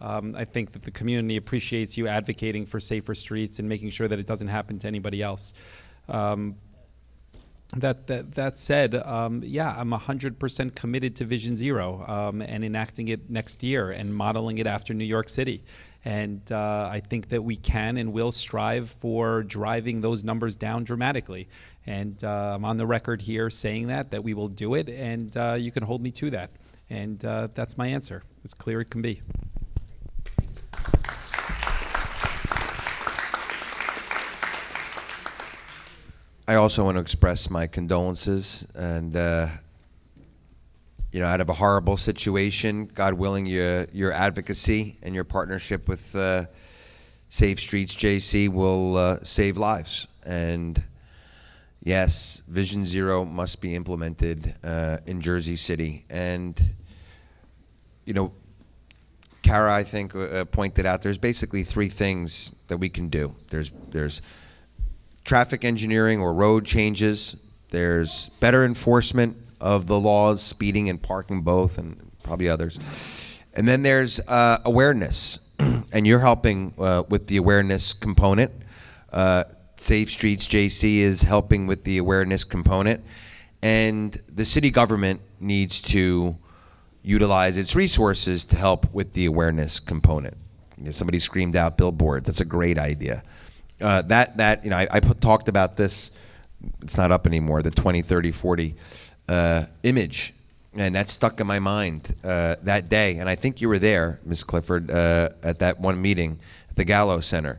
I think that the community appreciates you advocating for safer streets and making sure that it doesn't happen to anybody else. That said, yeah, I'm 100% committed to Vision Zero and enacting it next year and modeling it after New York City. And I think that we can and will strive for driving those numbers down dramatically. And I'm on the record here saying that we will do it, and you can hold me to that. And that's my answer, as clear as it can be. I also want to express my condolences, and out of a horrible situation, God willing, your advocacy and your partnership with Safe Streets JC will save lives. And yes, Vision Zero must be implemented in Jersey City. And Kara, I think, pointed out there's basically three things that we can do. There's traffic engineering or road changes. There's better enforcement of the laws, speeding and parking both, and probably others. And then there's awareness, and you're helping with the awareness component. Safe Streets JC is helping with the awareness component, and the city government needs to utilize its resources to help with the awareness component. Somebody screamed out billboards. That's a great idea. I talked about this. It's not up anymore. The 20, 30, 40 image, and that stuck in my mind that day. And I think you were there, Ms. Clifford, at that one meeting at the Gallo Center.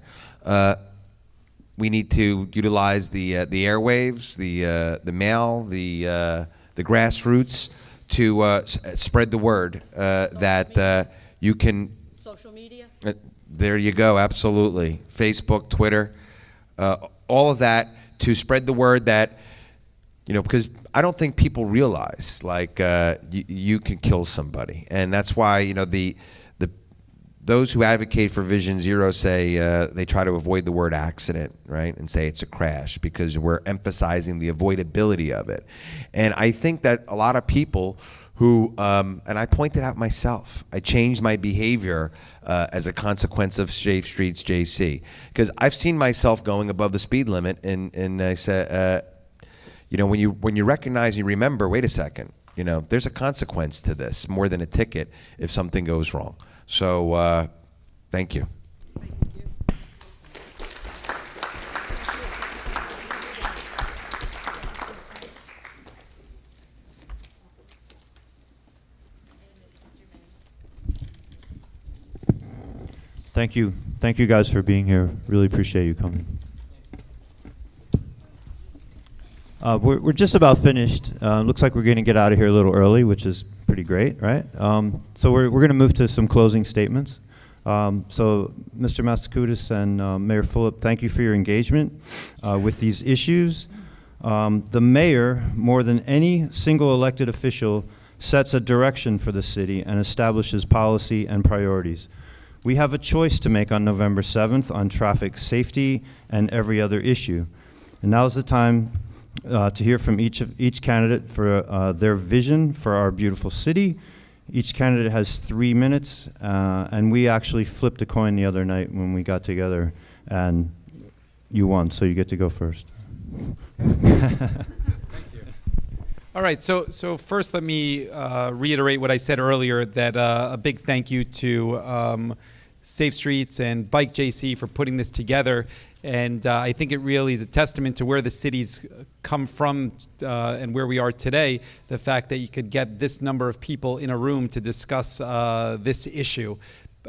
We need to utilize the airwaves, the mail, the grassroots to spread the word that you can. Social media. There you go, absolutely. Facebook, Twitter, all of that to spread the word that, because I don't think people realize, you can kill somebody. And that's why, those who advocate for Vision Zero say they try to avoid the word accident, right, and say it's a crash because we're emphasizing the avoidability of it. And I think that a lot of people who, and I pointed out myself, I changed my behavior as a consequence of Safe Streets JC, because I've seen myself going above the speed limit, and I said, when you recognize, you remember, wait a second, there's a consequence to this more than a ticket if something goes wrong. So, thank you. Thank you. Thank you guys for being here. Really appreciate you coming. We're just about finished. Looks like we're going to get out of here a little early, which is pretty great, right? So we're going to move to some closing statements. So Mr. Mastakoutas and Mayor Fulop, thank you for your engagement with these issues. The mayor, more than any single elected official, sets a direction for the city and establishes policy and priorities. We have a choice to make on November 7th on traffic safety and every other issue. And now's the time to hear from each candidate for their vision for our beautiful city. Each candidate has 3 minutes, and we actually flipped a coin the other night when we got together, and you won, so you get to go first. All right, so first let me reiterate what I said earlier, that a big thank you to Safe Streets and Bike JC for putting this together. And I think it really is a testament to where the city's come from and where we are today, the fact that you could get this number of people in a room to discuss this issue.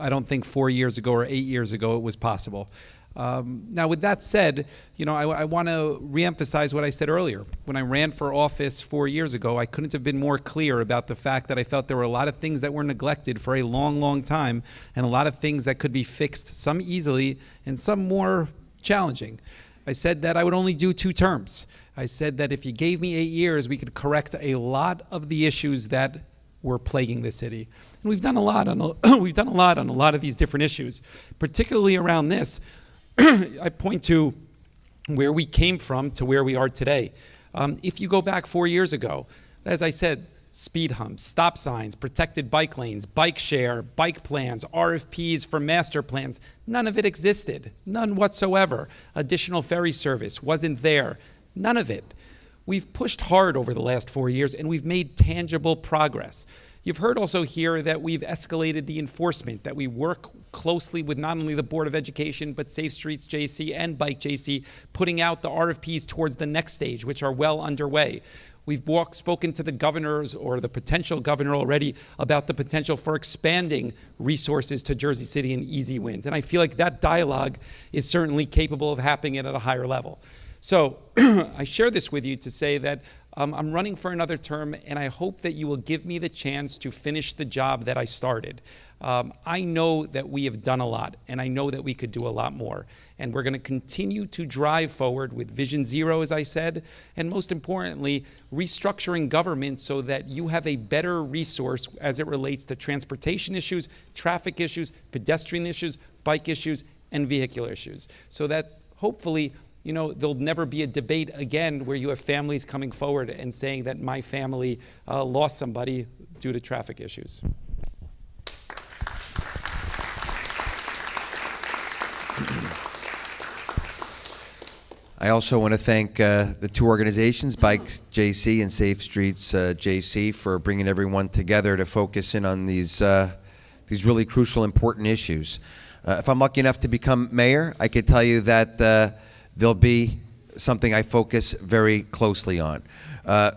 I don't think 4 years ago or 8 years ago it was possible. Now, with that said, I want to reemphasize what I said earlier. When I ran for office 4 years ago, I couldn't have been more clear about the fact that I felt there were a lot of things that were neglected for a long, long time, and a lot of things that could be fixed, some easily and some more challenging. I said that I would only do 2 terms. I said that if you gave me 8 years, we could correct a lot of the issues that were plaguing the city. And we've done a lot on a lot of these different issues, particularly around this. I point to where we came from to where we are today. If you go back 4 years ago, as I said, speed humps, stop signs, protected bike lanes, bike share, bike plans, RFPs for master plans. None of it existed, none whatsoever. Additional ferry service wasn't there, none of it. We've pushed hard over the last 4 years, and we've made tangible progress. You've heard also here that we've escalated the enforcement, that we work closely with not only the Board of Education, but Safe Streets JC and Bike JC, putting out the RFPs towards the next stage, which are well underway. We've spoken to the governors or the potential governor already about the potential for expanding resources to Jersey City and easy wins. And I feel like that dialogue is certainly capable of happening at a higher level. So I share this with you to say that I'm running for another term, and I hope that you will give me the chance to finish the job that I started. I know that we have done a lot, and I know that we could do a lot more. And we're going to continue to drive forward with Vision Zero, as I said, and most importantly, restructuring government so that you have a better resource as it relates to transportation issues, traffic issues, pedestrian issues, bike issues, and vehicular issues. So that hopefully, you know, there'll never be a debate again where you have families coming forward and saying that my family lost somebody due to traffic issues. I also want to thank the two organizations, Bikes JC and Safe Streets JC, for bringing everyone together to focus in on these really crucial, important issues. If I'm lucky enough to become mayor, I could tell you that there'll be something I focus very closely on.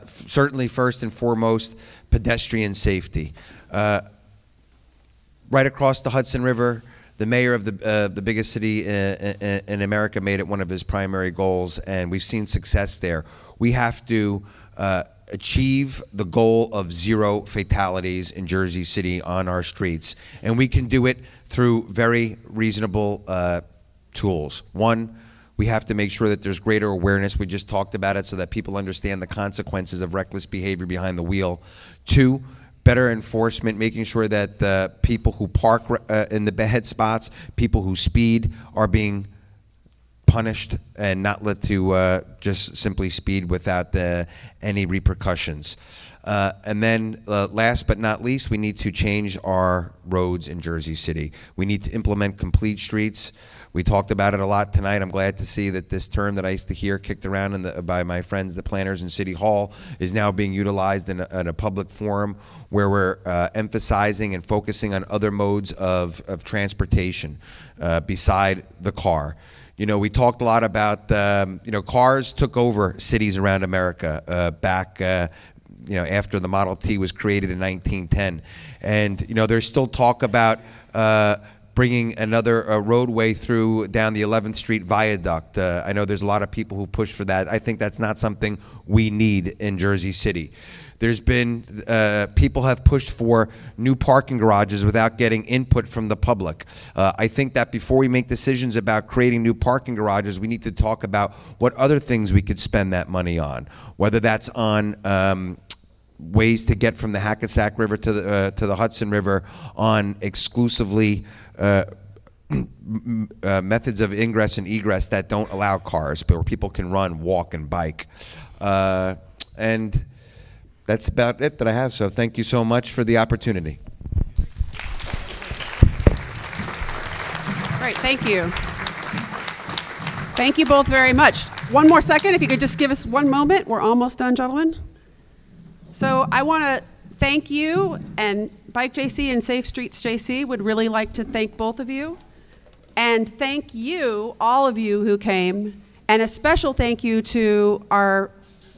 Certainly, first and foremost, pedestrian safety. Right across the Hudson River, the mayor of the biggest city in America made it one of his primary goals, and we've seen success there. We have to achieve the goal of 0 fatalities in Jersey City on our streets, and we can do it through very reasonable tools. One, we have to make sure that there's greater awareness. We just talked about it so that people understand the consequences of reckless behavior behind the wheel. Two, better enforcement, making sure that people who park in the bad spots, people who speed, are being punished and not let to just simply speed without any repercussions. And then last but not least, we need to change our roads in Jersey City. We need to implement complete streets. We talked about it a lot tonight. I'm glad to see that this term that I used to hear kicked around by my friends, the planners in City Hall, is now being utilized in a public forum where we're emphasizing and focusing on other modes of transportation beside the car. You know, we talked a lot about, cars took over cities around America back after the Model T was created in 1910. And, there's still talk about bringing another roadway through down the 11th Street Viaduct. I know there's a lot of people who push for that. I think that's not something we need in Jersey City. There's been, people have pushed for new parking garages without getting input from the public. I think that before we make decisions about creating new parking garages, we need to talk about what other things we could spend that money on, whether that's on ways to get from the Hackensack River to the Hudson River on exclusively methods of ingress and egress that don't allow cars, but where people can run, walk, and bike. And that's about it that I have, so thank you so much for the opportunity. Great, thank you. Thank you both very much. One more second, if you could just give us one moment. We're almost done, gentlemen. So I want to thank you, and Bike JC and Safe Streets JC would really like to thank both of you. And thank you, all of you who came, and a special thank you to our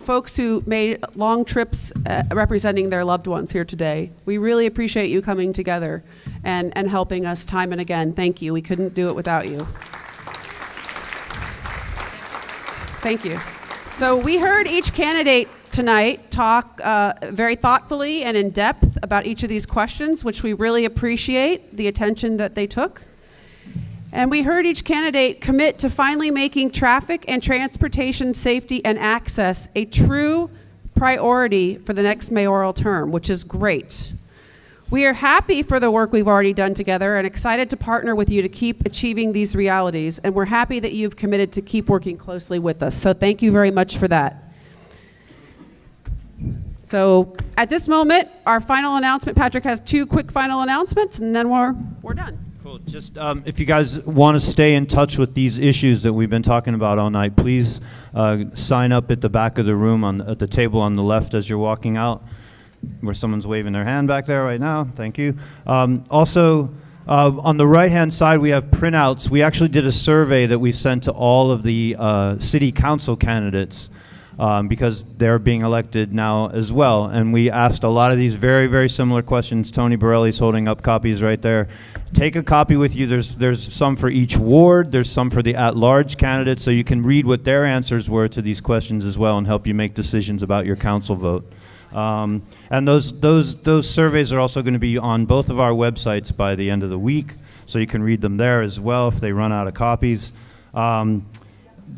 folks who made long trips representing their loved ones here today. We really appreciate you coming together and helping us time and again. Thank you. We couldn't do it without you. Thank you. So we heard each candidate tonight talk very thoughtfully and in depth about each of these questions, which we really appreciate the attention that they took. And we heard each candidate commit to finally making traffic and transportation safety and access a true priority for the next mayoral term, which is great. We are happy for the work we've already done together and excited to partner with you to keep achieving these realities. And we're happy that you've committed to keep working closely with us. So thank you very much for that. So at this moment, our final announcement, Patrick has 2 quick final announcements, and then we're done. Cool. Just if you guys want to stay in touch with these issues that we've been talking about all night, please sign up at the back of the room at the table on the left as you're walking out, where someone's waving their hand back there right now. Thank you. Also, on the right-hand side, we have printouts. We actually did a survey that we sent to all of the city council candidates because they're being elected now as well. And we asked a lot of these very, very similar questions. Tony Borelli's holding up copies right there. Take a copy with you. There's some for each ward. There's some for the at-large candidates, so you can read what their answers were to these questions as well and help you make decisions about your council vote. And those surveys are also going to be on both of our websites by the end of the week, so you can read them there as well if they run out of copies.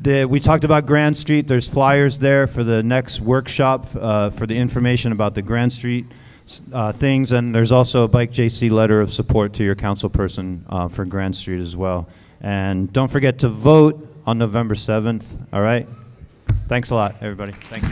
We talked about Grand Street. There's flyers there for the next workshop for the information about the Grand Street things, and there's also a Bike JC letter of support to your council person for Grand Street as well. And don't forget to vote on November 7th, all right? Thanks a lot, everybody. Thank you.